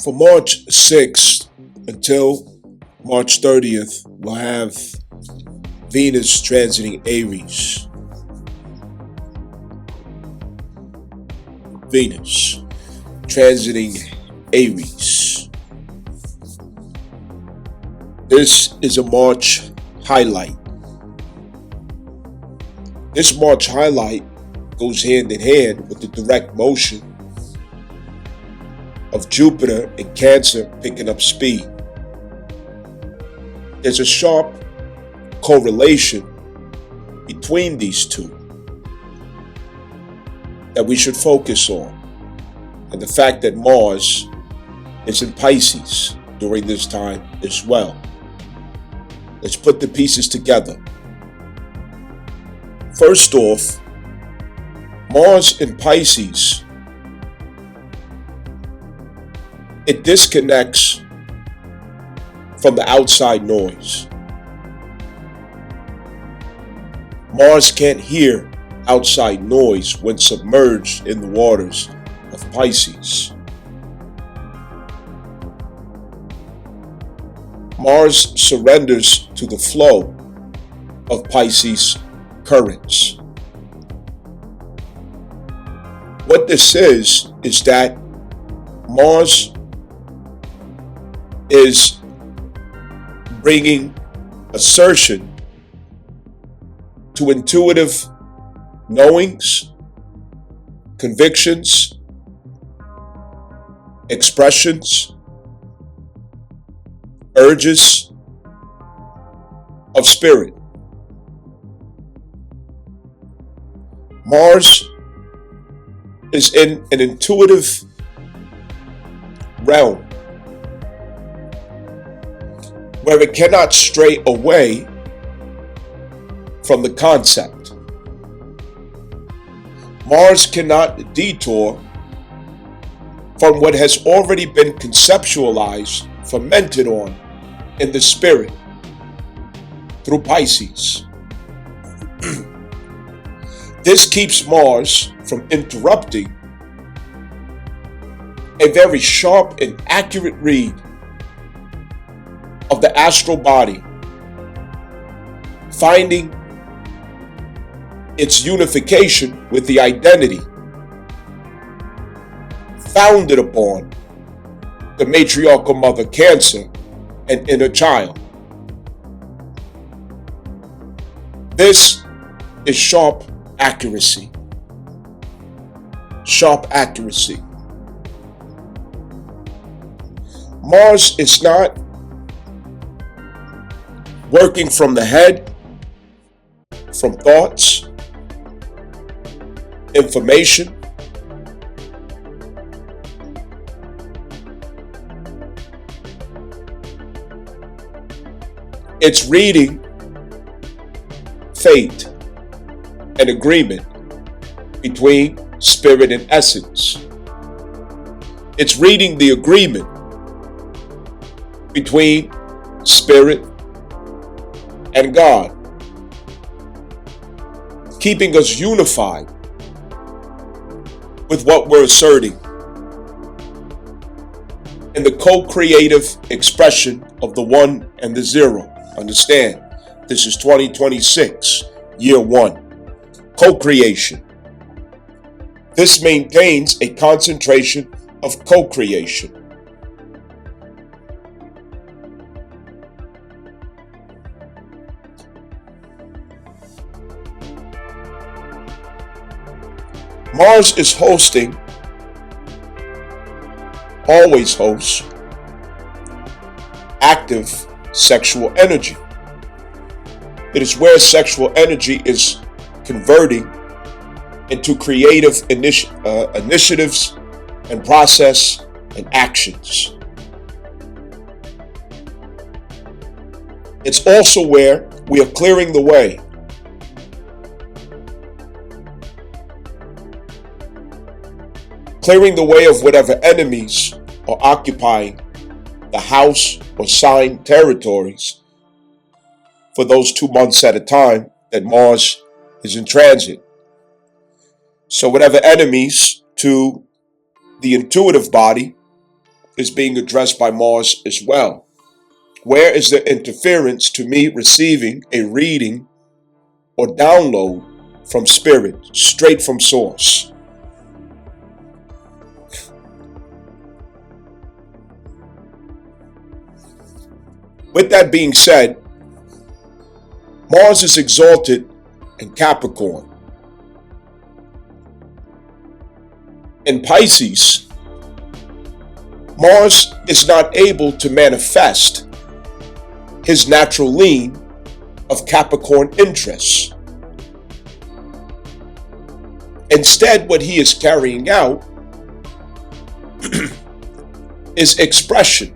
For March 6th until March 30th, we'll have Venus transiting Aries. Venus transiting Aries. This is a March highlight. This March highlight goes hand in hand with the direct motion of Jupiter in Cancer picking up speed. There's a sharp correlation between these two that we should focus on, and the fact that Mars is in Pisces during this time as well. Let's put the pieces together. First off, Mars in Pisces, it disconnects from the outside noise. Mars can't hear outside noise when submerged in the waters of Pisces. Mars surrenders to the flow of Pisces currents. What this is that Mars is bringing assertion to intuitive knowings, convictions, expressions, urges of spirit. Mars is in an intuitive realm where it cannot stray away from the concept. Mars cannot detour from what has already been conceptualized, fermented on in the spirit through Pisces. This keeps Mars from interrupting a very sharp and accurate read of the astral body, finding its unification with the identity founded upon the matriarchal mother Cancer and inner child. This is sharp accuracy. Sharp accuracy. Mars is not working from the head, from thoughts, information. It's reading fate and agreement between spirit and essence. It's reading the agreement between spirit and God, keeping us unified with what we're asserting in the co-creative expression of the one and the zero. Understand, this is 2026, year one. Co-creation. This maintains a concentration of co-creation. Mars is hosting, always hosts, active sexual energy. It is where sexual energy is converting into creative initiatives and process and actions. It's also where we are clearing the way of whatever enemies are occupying the house or sign territories for those 2 months at a time that Mars is in transit. So whatever enemies to the intuitive body is being addressed by Mars as well. Where is the interference to me receiving a reading or download from spirit, straight from source? With that being said, Mars is exalted in Capricorn. In Pisces, Mars is not able to manifest his natural lean of Capricorn interests. Instead, what he is carrying out is expression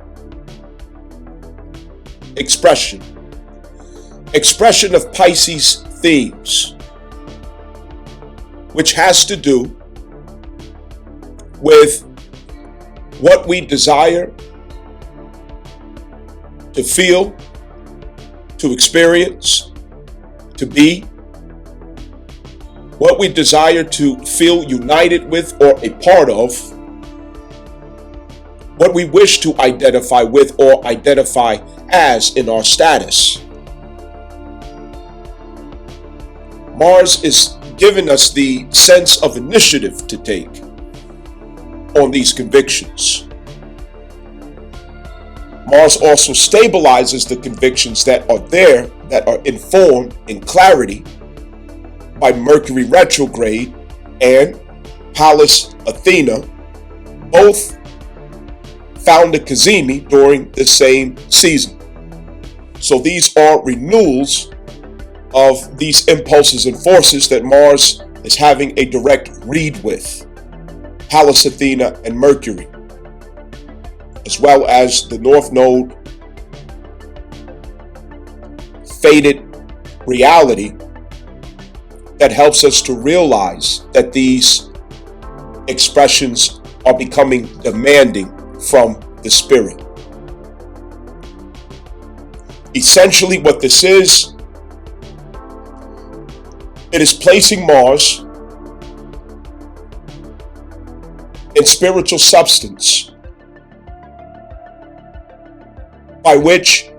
of Pisces themes, which has to do with what we desire to feel, to experience, to be, what we desire to feel united with or a part of, what we wish to identify with or identify as in our status. Mars is giving us the sense of initiative to take on these convictions. Mars also stabilizes the convictions that are there, that are informed in clarity by Mercury retrograde and Pallas Athena, both found at Cazimi during the same season. So these are renewals of these impulses and forces that Mars is having a direct read with. Pallas Athena and Mercury, as well as the North Node faded reality that helps us to realize that these expressions are becoming demanding from the spirit. Essentially, what this is, it is placing Mars in spiritual substance by which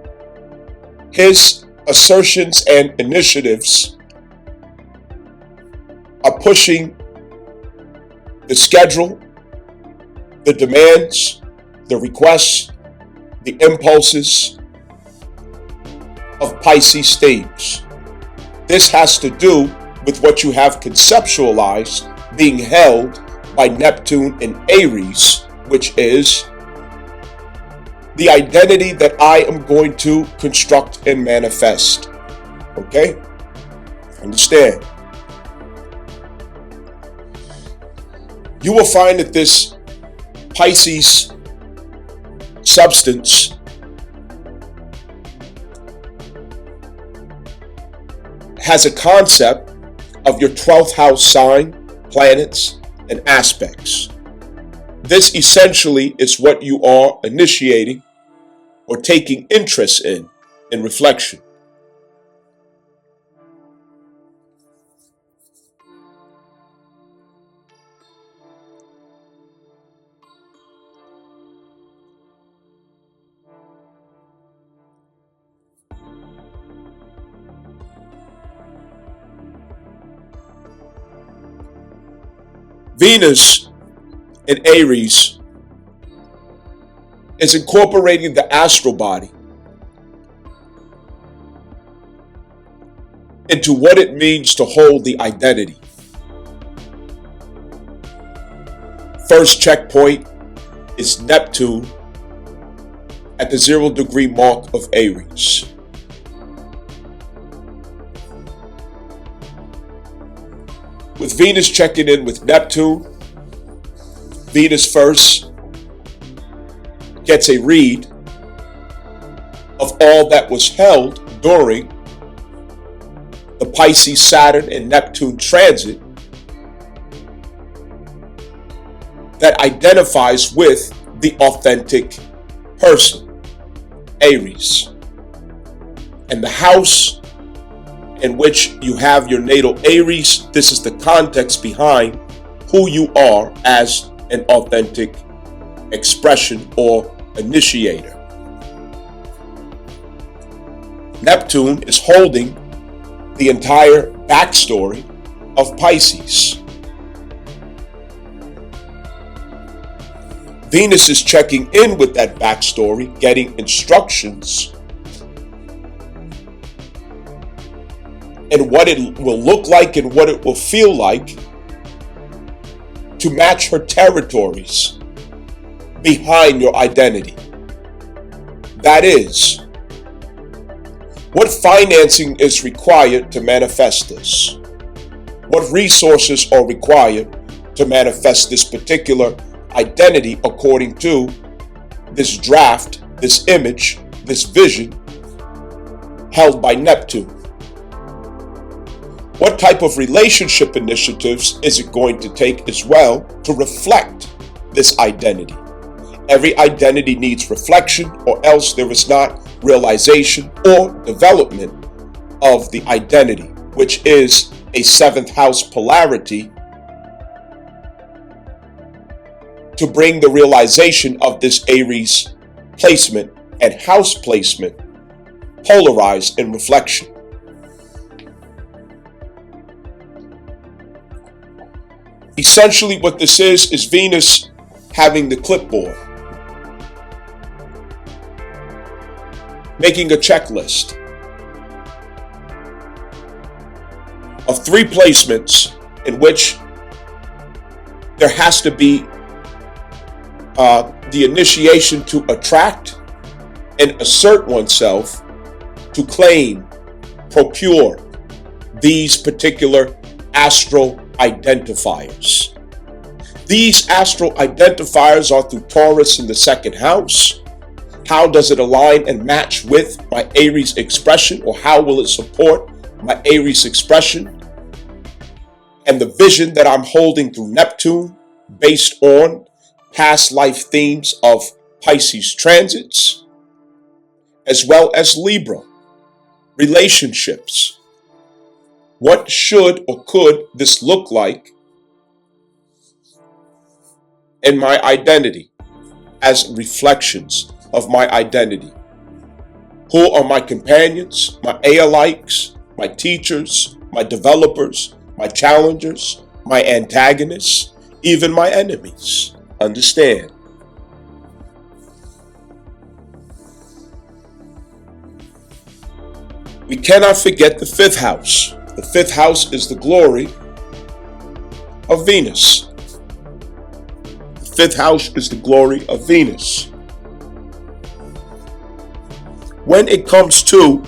his assertions and initiatives are pushing the schedule, the demands, the requests, the impulses of Pisces themes. This has to do with what you have conceptualized being held by Neptune in Aries, which is the identity that I am going to construct and manifest. Okay? Understand? You will find that this Pisces substance has a concept of your 12th house sign, planets, and aspects. This essentially is what you are initiating or taking interest in reflection. Venus in Aries is incorporating the astral body into what it means to hold the identity. First checkpoint is Neptune at the 0-degree mark of Aries. With Venus checking in with Neptune, Venus first gets a read of all that was held during the Pisces, Saturn, and Neptune transit that identifies with the authentic person, Aries. And the house in which you have your natal Aries, this is the context behind who you are as an authentic expression or initiator. Neptune is holding the entire backstory of Pisces. Venus is checking in with that backstory, getting instructions and what it will look like and what it will feel like to match her territories behind your identity. That is, what financing is required to manifest this? What resources are required to manifest this particular identity according to this draft, this image, this vision held by Neptune? What type of relationship initiatives is it going to take as well to reflect this identity? Every identity needs reflection, or else there is not realization or development of the identity, which is a seventh house polarity to bring the realization of this Aries placement and house placement polarized in reflection. Essentially, what this is Venus having the clipboard, making a checklist of 3 placements in which there has to be the initiation to attract and assert oneself, to claim, procure these particular astral identifiers. These astral identifiers are through Taurus in the 2nd house. How does it align and match with my Aries expression, or how will it support my Aries expression and the vision that I'm holding through Neptune based on past life themes of Pisces transits, as well as Libra relationships? What should or could this look like in my identity as reflections of my identity? Who are my companions, my allikes, my teachers, my developers, my challengers, my antagonists, even my enemies? Understand. We cannot forget the 5th house. The 5th house is the glory of Venus. The 5th house is the glory of Venus. When it comes to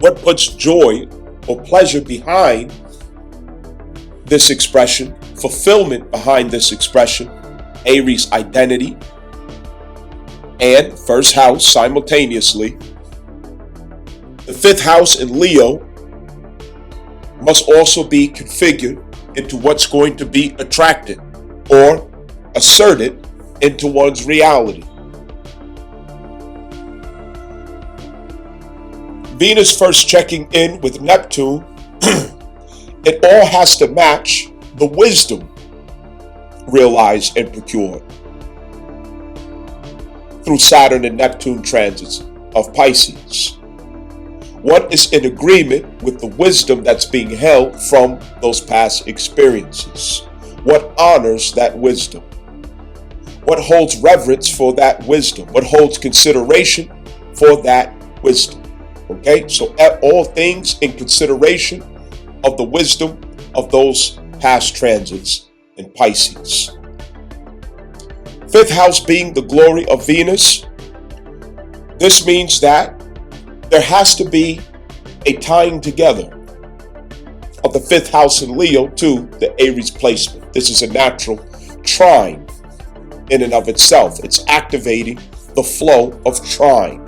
what puts joy or pleasure behind this expression, fulfillment behind this expression, Aries identity and 1st house simultaneously, the 5th house in Leo must also be configured into what's going to be attracted or asserted into one's reality. Venus first checking in with Neptune, it all has to match the wisdom realized and procured through Saturn and Neptune transits of Pisces. What is in agreement with the wisdom that's being held from those past experiences? What honors that wisdom? What holds reverence for that wisdom? What holds consideration for that wisdom? Okay, so all things in consideration of the wisdom of those past transits in Pisces. 5th house being the glory of Venus, this means that there has to be a tying together of the 5th house in Leo to the Aries placement. This is a natural trine in and of itself. It's activating the flow of trine.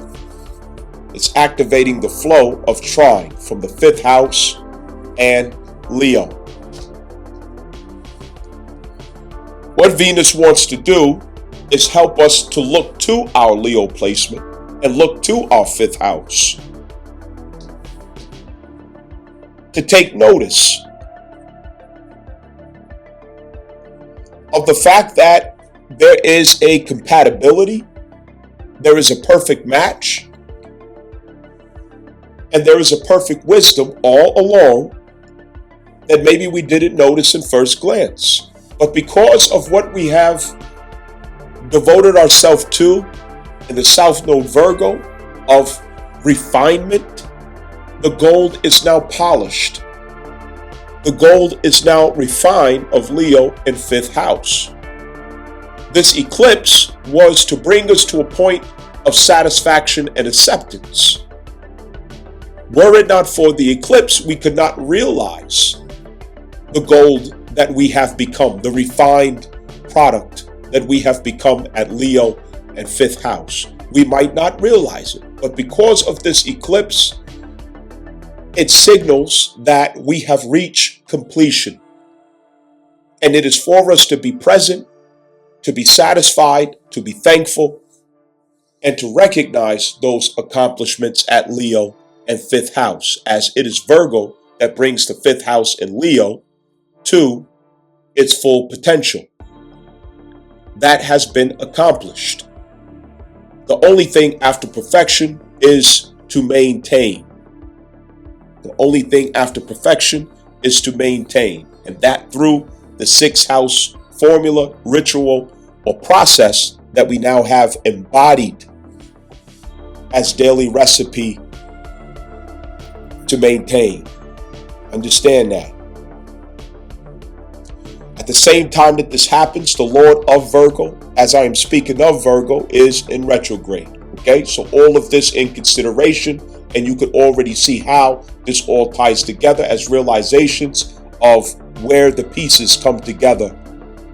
It's activating the flow of trine from the 5th house and Leo. What Venus wants to do is help us to look to our Leo placement and look to our 5th house to take notice of the fact that there is a compatibility, there is a perfect match, and there is a perfect wisdom all along that maybe we didn't notice in first glance. But because of what we have devoted ourselves to in the South Node Virgo of refinement, the gold is now polished. The gold is now refined of Leo in 5th house. This eclipse was to bring us to a point of satisfaction and acceptance. Were it not for the eclipse, we could not realize the gold that we have become, the refined product that we have become at Leo and 5th house. We might not realize it, but because of this eclipse, it signals that we have reached completion. And it is for us to be present, to be satisfied, to be thankful, and to recognize those accomplishments at Leo and 5th house, as it is Virgo that brings the 5th house in Leo to its full potential. That has been accomplished. The only thing after perfection is to maintain. The only thing after perfection is to maintain, and that through the 6th house formula, ritual, or process that we now have embodied as daily recipe to maintain. Understand that. At the same time that this happens, the Lord of Virgo, as I am speaking of Virgo, is in retrograde. Okay, so all of this in consideration, and you could already see how this all ties together as realizations of where the pieces come together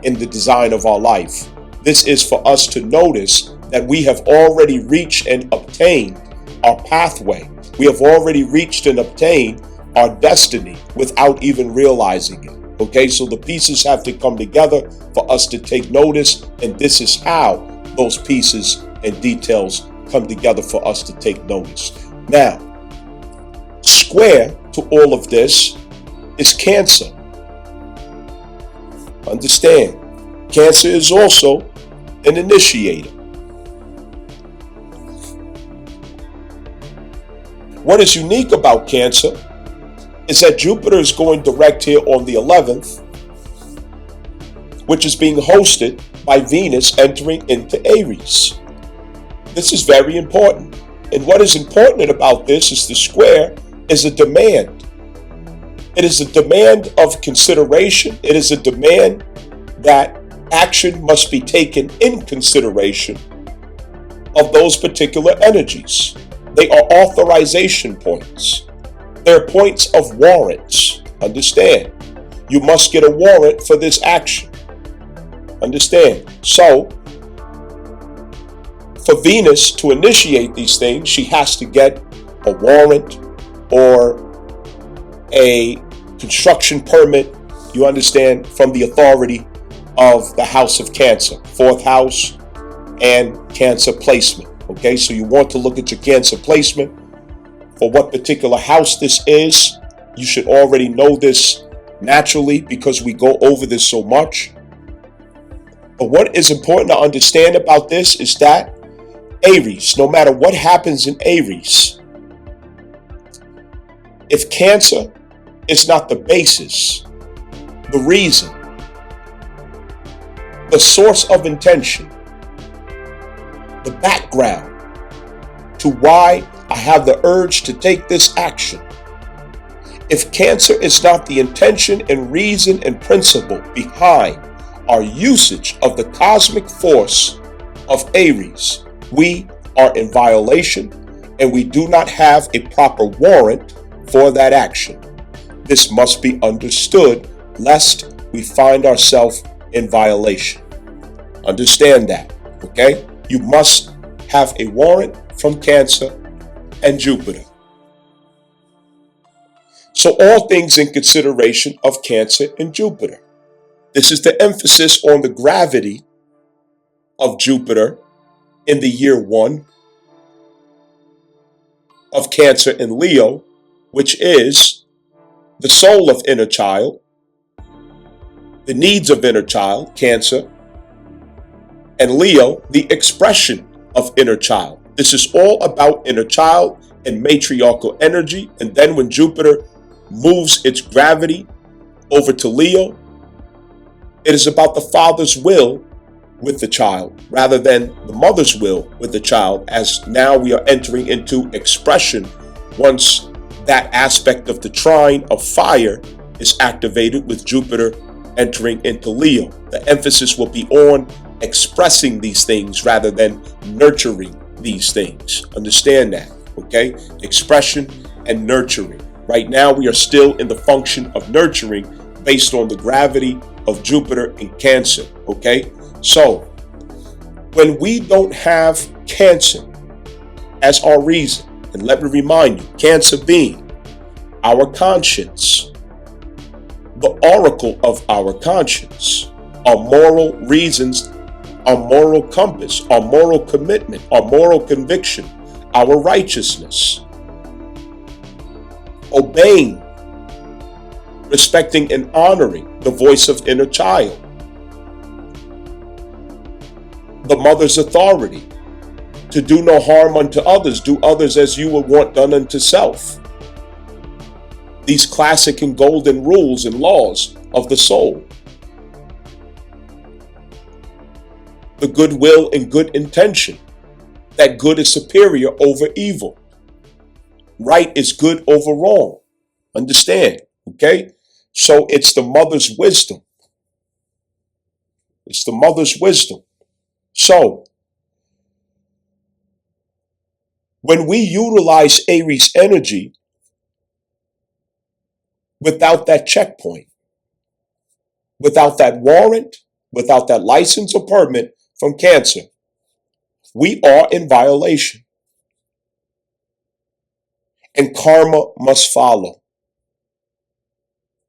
in the design of our life. This is for us to notice that we have already reached and obtained our pathway. We have already reached and obtained our destiny without even realizing it. Okay, so the pieces have to come together for us to take notice, and this is how those pieces and details come together for us to take notice. Now, square to all of this is Cancer. Understand, Cancer is also an initiator. What is unique about Cancer is that Jupiter is going direct here on the 11th, which is being hosted by Venus entering into Aries. This is very important. And what is important about this is the square is a demand. It is a demand of consideration. It is a demand that action must be taken in consideration of those particular energies. They are authorization points. They're points of warrants. Understand? You must get a warrant for this action. Understand? So, for Venus to initiate these things, she has to get a warrant or a construction permit, you understand, from the authority of the House of Cancer, 4th house and Cancer placement. Okay, so you want to look at your Cancer placement for what particular house this is. You should already know this naturally because we go over this so much. But what is important to understand about this is that Aries, no matter what happens in Aries, if Cancer is not the basis, the reason, the source of intention, the background to why I have the urge to take this action. If Cancer is not the intention and reason and principle behind our usage of the cosmic force of Aries, we are in violation and we do not have a proper warrant for that action. This must be understood lest we find ourselves in violation. Understand that, okay? You must have a warrant from Cancer and Jupiter. So all things in consideration of Cancer and Jupiter. This is the emphasis on the gravity of Jupiter in the year 1 of Cancer and Leo, which is the soul of inner child, the needs of inner child, Cancer, And Leo, the expression of inner child. This is all about inner child and matriarchal energy. And then when Jupiter moves its gravity over to Leo, it is about the father's will with the child rather than the mother's will with the child, as now we are entering into expression once that aspect of the trine of fire is activated with Jupiter entering into Leo. The emphasis will be on expressing these things rather than nurturing these things. Understand that, okay? Expression and nurturing. Right now we are still in the function of nurturing based on the gravity of Jupiter in Cancer, okay? So, when we don't have Cancer as our reason, and let me remind you, Cancer being our conscience, the oracle of our conscience, our moral reasons, our moral compass, our moral commitment, our moral conviction, our righteousness, obeying, respecting, and honoring the voice of inner child, the mother's authority, to do no harm unto others, do others as you would want done unto self. These classic and golden rules and laws of the soul. The goodwill and good intention, that good is superior over evil. Right is good over wrong. Understand, okay? So it's the mother's wisdom. It's the mother's wisdom. So, when we utilize Aries energy without that checkpoint, without that warrant, without that license or permit from Cancer, we are in violation. And karma must follow.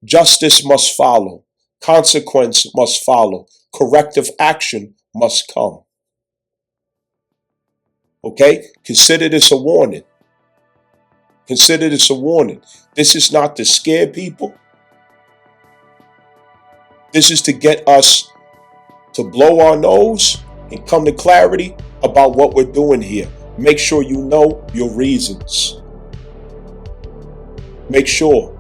Justice must follow. Consequence must follow. Corrective action must come. Okay? Consider this a warning. Consider this a warning. This is not to scare people. This is to get us to blow our nose and come to clarity about what we're doing here. Make sure you know your reasons. Make sure.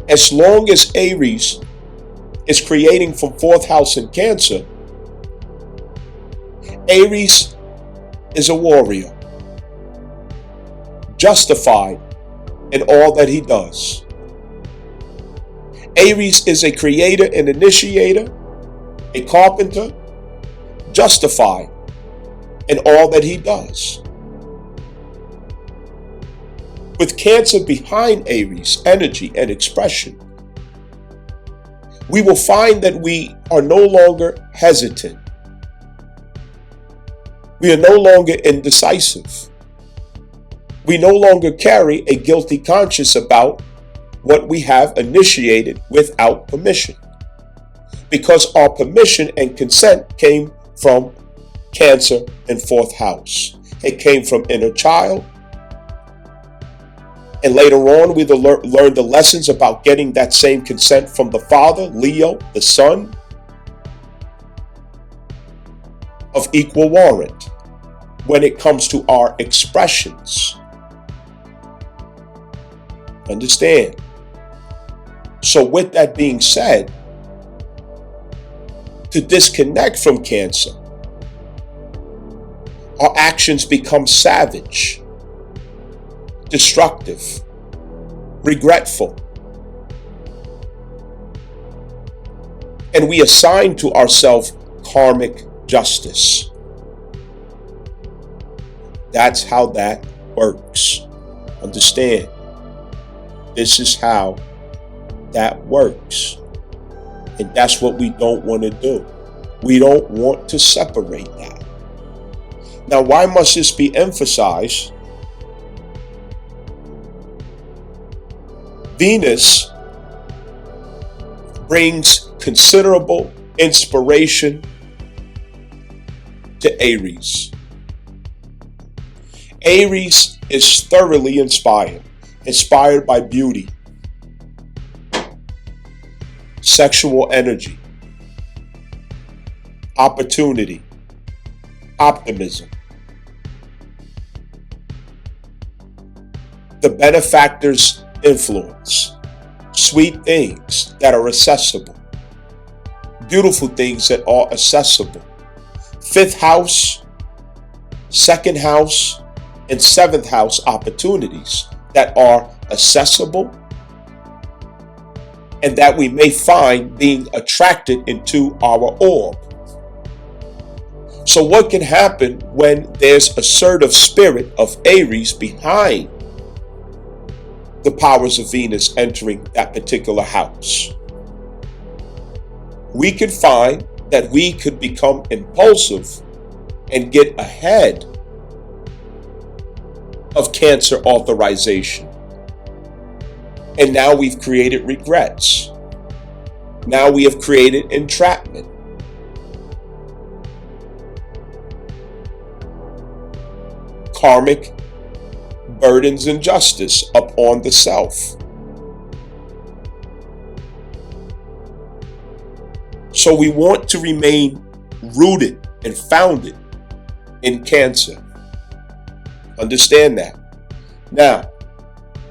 As long as Aries is creating from 4th house in Cancer, Aries is a warrior, justified in all that he does. Aries is a creator and initiator, a carpenter, justified in all that he does. With Cancer behind Aries energy and expression, we will find that we are no longer hesitant. We are no longer indecisive. We no longer carry a guilty conscience about what we have initiated without permission, because our permission and consent came from Cancer in 4th house. It came from inner child. And later on, we learned the lessons about getting that same consent from the father, Leo, the son, of equal warrant when it comes to our expressions. Understand? So with that being said, to disconnect from Cancer, our actions become savage, destructive, regretful, and we assign to ourselves karmic justice. That's how that works. Understand? This is how that works. And that's what we don't want to do. We don't want to separate that. Now, why must this be emphasized? Venus brings considerable inspiration to Aries. Aries is thoroughly inspired by beauty, sexual energy, opportunity, optimism. The benefactor's influence, sweet things that are accessible, beautiful things that are accessible. Fifth house, second house, and seventh house opportunities that are accessible and that we may find being attracted into our orb. So what can happen when there's assertive spirit of Aries behind the powers of Venus entering that particular house? We could find that we could become impulsive and get ahead of Cancer authorization. And now we've created regrets. Now we have created entrapment. Karmic burdens and justice upon the self. So we want to remain rooted and founded in Cancer. Understand that. Now,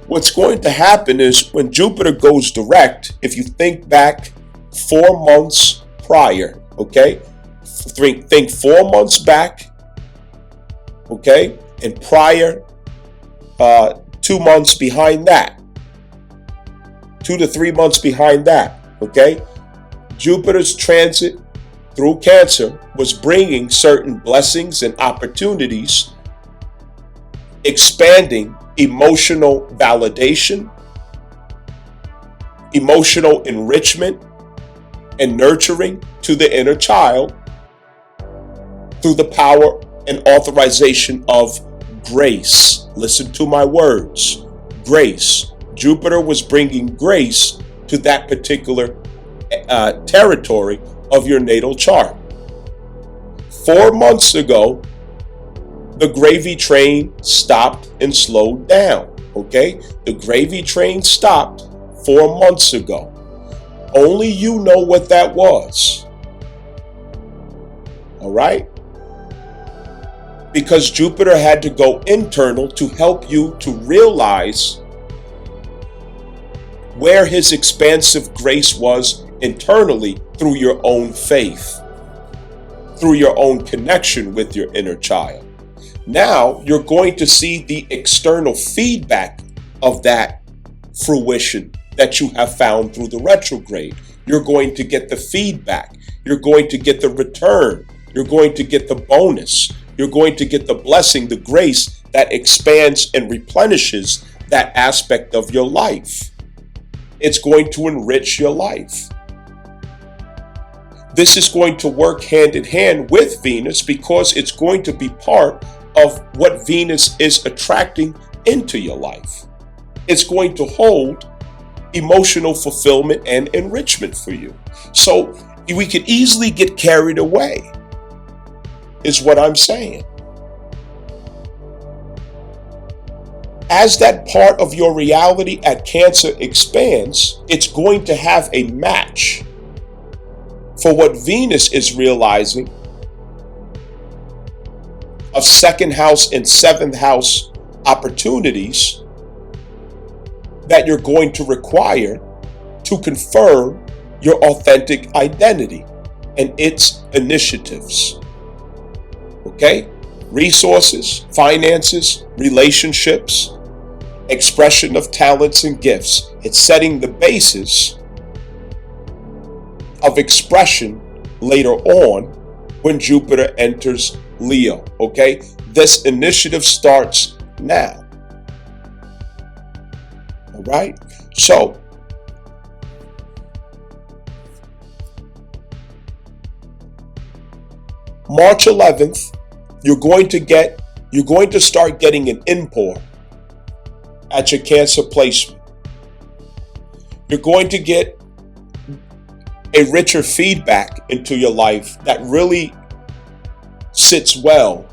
what's going to happen is when Jupiter goes direct, if you think back 4 months prior, okay? Think 4 months back, okay? And prior 2 months behind that. 2 to 3 months behind that, okay? Jupiter's transit through Cancer was bringing certain blessings and opportunities, expanding emotional validation, emotional enrichment, and nurturing to the inner child through the power and authorization of grace. Listen to my words. Grace. Jupiter was bringing grace to that particular territory of your natal chart. 4 months ago, the gravy train stopped and slowed down, okay? The gravy train stopped 4 months ago. Only you know what that was, all right? Because Jupiter had to go internal to help you to realize where his expansive grace was internally through your own faith, through your own connection with your inner child. Now you're going to see the external feedback of that fruition that you have found through the retrograde. You're going to get the feedback. You're going to get the return. You're going to get the bonus. You're going to get the blessing, the grace that expands and replenishes that aspect of your life. It's going to enrich your life. This is going to work hand in hand with Venus because it's going to be part of what Venus is attracting into your life. It's going to hold emotional fulfillment and enrichment for you. So we could easily get carried away, is what I'm saying. As that part of your reality at Cancer expands, it's going to have a match for what Venus is realizing of second house and seventh house opportunities that you're going to require to confirm your authentic identity and its initiatives. Okay? Resources, finances, relationships, expression of talents and gifts. It's setting the basis of expression later on when Jupiter enters Leo. Okay? This initiative starts now. All right? So, March 11th, you're going to start getting an import at your Cancer placement. You're going to get a richer feedback into your life that really sits well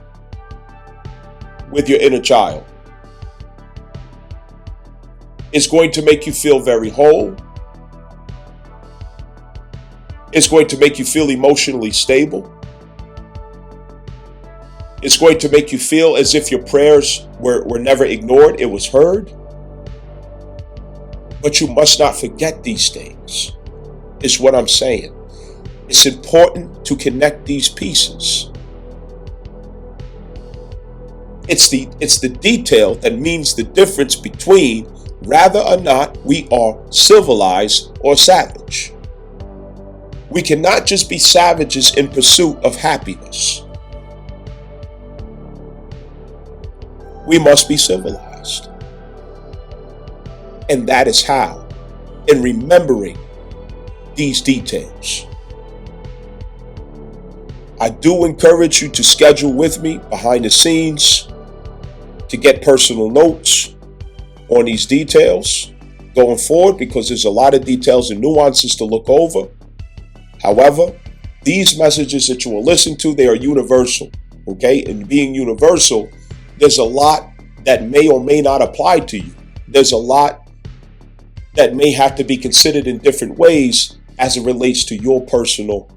with your inner child. It's going to make you feel very whole. It's going to make you feel emotionally stable. It's going to make you feel as if your prayers were never ignored. It was heard. But you must not forget these things, is what I'm saying. It's important to connect these pieces. It's the detail that means the difference between whether or not we are civilized or savage. We cannot just be savages in pursuit of happiness. We must be civilized. And that is how, in remembering these details. I do encourage you to schedule with me behind the scenes to get personal notes on these details going forward, because there's a lot of details and nuances to look over. However, these messages that you will listen to, they are universal, okay? And being universal, there's a lot that may or may not apply to you. There's a lot that may have to be considered in different ways as it relates to your personal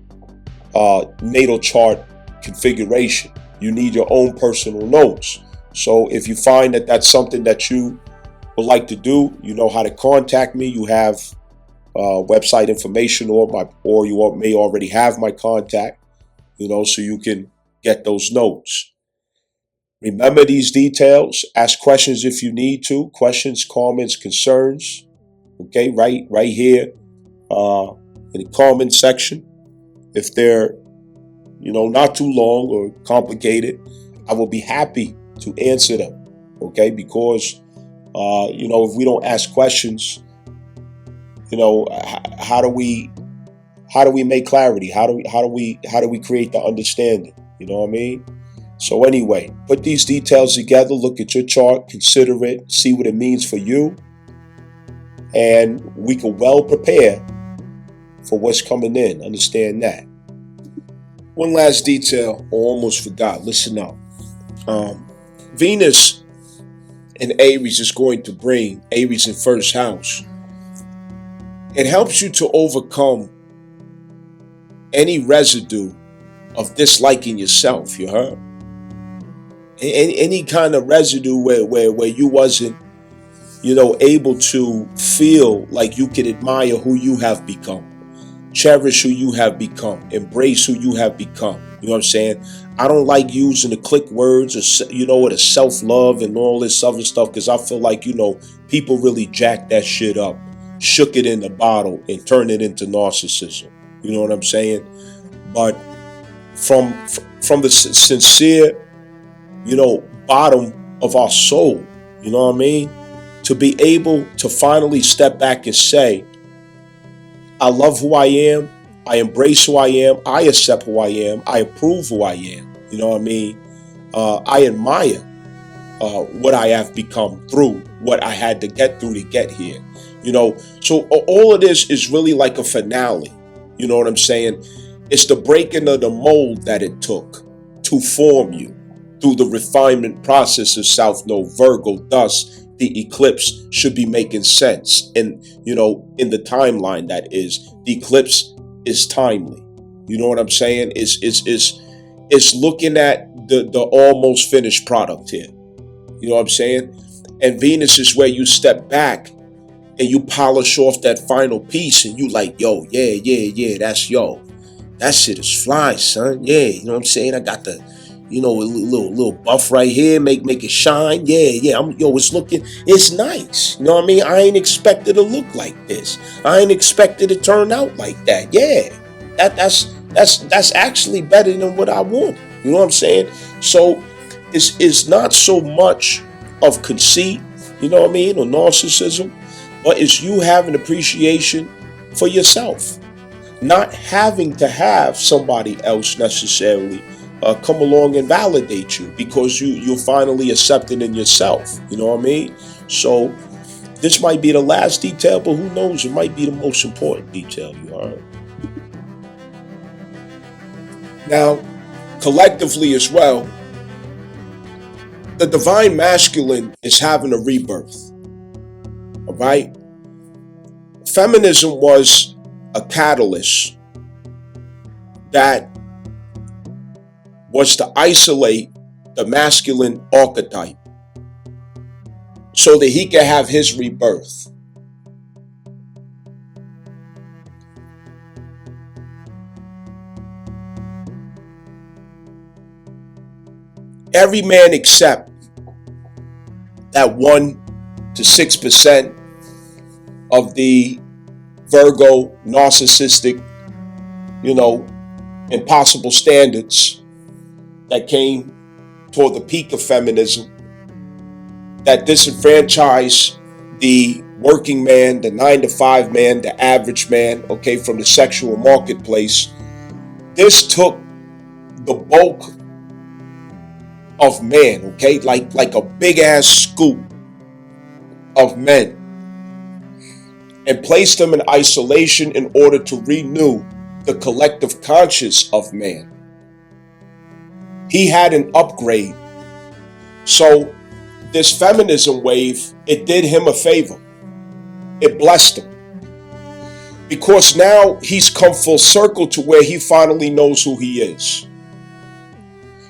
natal chart configuration. You need your own personal notes. So if you find that that's something that you would like to do, you know how to contact me. You have website information, or you may already have my contact, so you can get those notes. Remember these details. Ask questions if you need to. Questions, comments, concerns. Okay, right here in the comment section. If they're, not too long or complicated, I will be happy to answer them. Okay, because if we don't ask questions, how do we make clarity? How do we create the understanding? You know what I mean? So anyway, put these details together, look at your chart, consider it, see what it means for you, and we can well prepare for what's coming in. Understand that. One last detail, I almost forgot. Listen up. Venus in Aries is going to bring Aries in first house. It helps you to overcome any residue of disliking yourself, you heard? Any kind of residue where you wasn't, able to feel like you could admire who you have become, cherish who you have become, embrace who you have become. You know what I'm saying? I don't like using the click words or, the self-love and all this other stuff, because I feel like, people really jack that shit up, shook it in the bottle and turned it into narcissism. You know what I'm saying? But from the sincere, bottom of our soul, you know what I mean? To be able to finally step back and say, I love who I am, I embrace who I am, I accept who I am, I approve who I am, you know what I mean? I admire what I have become through what I had to get through to get here, So all of this is really like a finale, you know what I'm saying? It's the breaking of the mold that it took to form you through the refinement process of South Node Virgo. Thus, the eclipse should be making sense. And, in the timeline that is, the eclipse is timely. You know what I'm saying? It's looking at the almost finished product here. You know what I'm saying? And Venus is where you step back and you polish off that final piece and you like, yo, yeah, that shit is fly, son. Yeah, you know what I'm saying? I got the, a little buff right here, make it shine. Yeah. It's nice. You know what I mean? I ain't expected to look like this. I ain't expected to turn out like that. Yeah, that's actually better than what I want. You know what I'm saying? So it's not so much of conceit, you know what I mean, or narcissism, but it's you having appreciation for yourself. Not having to have somebody else necessarily come along and validate you, because you're finally accepting in yourself. You know what I mean? So this might be the last detail, but who knows? It might be the most important detail, you heard? Now, collectively as well, the divine masculine is having a rebirth. All right? Feminism was a catalyst that was to isolate the masculine archetype so that he could have his rebirth. Every man except that 1 to 6% of the Virgo narcissistic, impossible standards that came toward the peak of feminism, that disenfranchise the working man, the 9-to-5 man, the average man, from the sexual marketplace. This took the bulk of man, like a big ass scoop of men, and placed them in isolation in order to renew the collective conscience of man. He had an upgrade. So this feminism wave, it did him a favor. It blessed him. Because now he's come full circle to where he finally knows who he is.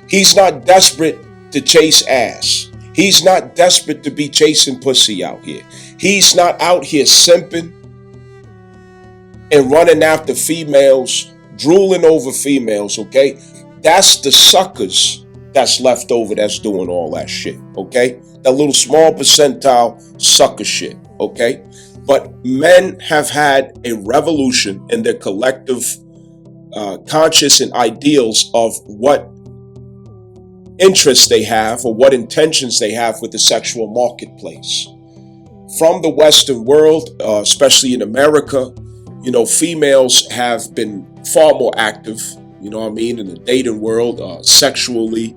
He's not desperate to chase ass. He's not desperate to be chasing pussy out here. He's not out here simping and running after females, drooling over females, That's the suckers that's left over that's doing all that shit, That little small percentile sucker shit, But men have had a revolution in their collective conscious and ideals of what interests they have or what intentions they have with the sexual marketplace. From the Western world, especially in America, females have been far more active, in the dating world, sexually,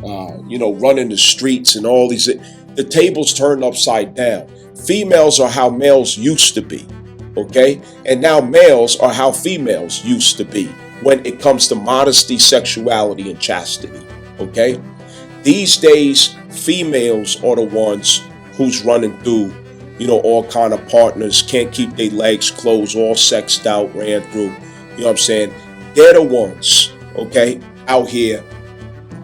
running the streets and all these. The tables turned upside down. Females are how males used to be, And now males are how females used to be when it comes to modesty, sexuality, and chastity, These days, females are the ones who's running through, all kind of partners, can't keep their legs closed, all sexed out, ran through, They're the ones, out here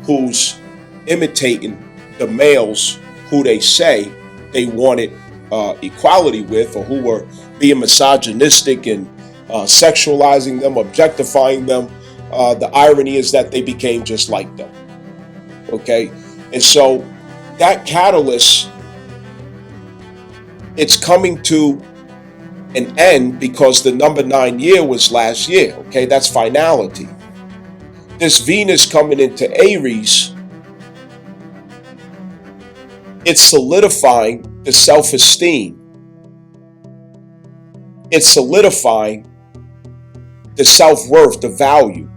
who's imitating the males who they say they wanted equality with, or who were being misogynistic and sexualizing them, objectifying them. The irony is that they became just like them. And so that catalyst, it's coming to an end because the number 9 year was last year. That's finality. This Venus coming into Aries, it's solidifying the self-esteem. It's solidifying the self-worth, the value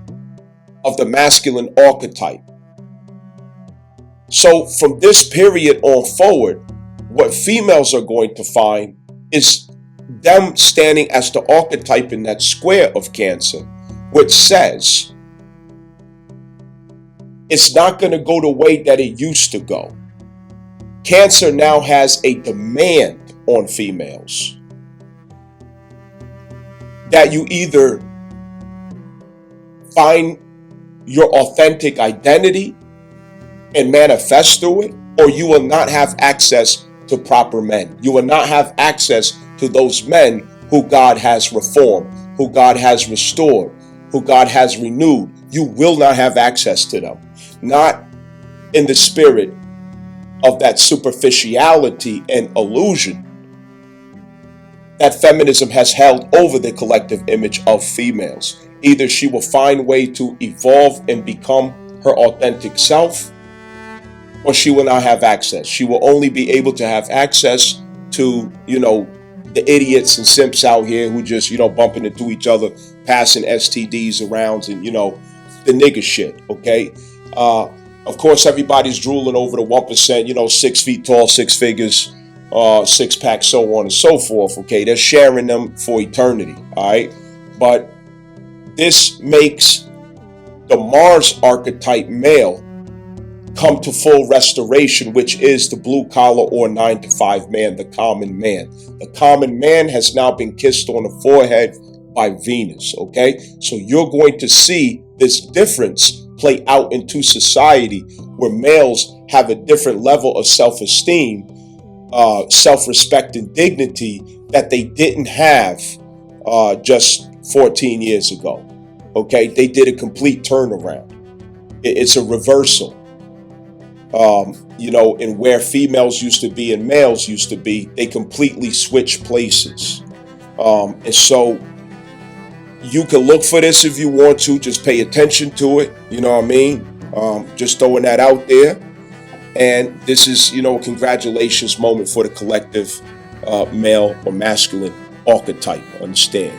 of the masculine archetype. So from this period on forward, what females are going to find is them standing as the archetype in that square of Cancer, which says it's not going to go the way that it used to go. Cancer now has a demand on females that you either find your authentic identity and manifest through it, or you will not have access to proper men. You will not have access to those men who God has reformed, who God has restored, who God has renewed. You will not have access to them. Not in the spirit of that superficiality and illusion that feminism has held over the collective image of females. Either she will find a way to evolve and become her authentic self, or she will not have access. She will only be able to have access to, the idiots and simps out here who just, bumping into each other, passing STDs around and, the nigga shit, Of course, everybody's drooling over the 1%, 6 feet tall, 6 figures, 6-pack, so on and so forth, They're sharing them for eternity, all right? But this makes the Mars archetype male come to full restoration, which is the blue collar or 9-to-5 man, the common man. The common man has now been kissed on the forehead by Venus, okay? So you're going to see this difference play out into society where males have a different level of self-esteem, self-respect, and dignity that they didn't have just 14 years ago, okay? They did a complete turnaround. It's a reversal. And where females used to be and males used to be, they completely switched places. And so you can look for this if you want to, just pay attention to it. You know what I mean? Just throwing that out there. And this is, a congratulations moment for the collective male or masculine archetype. Understand?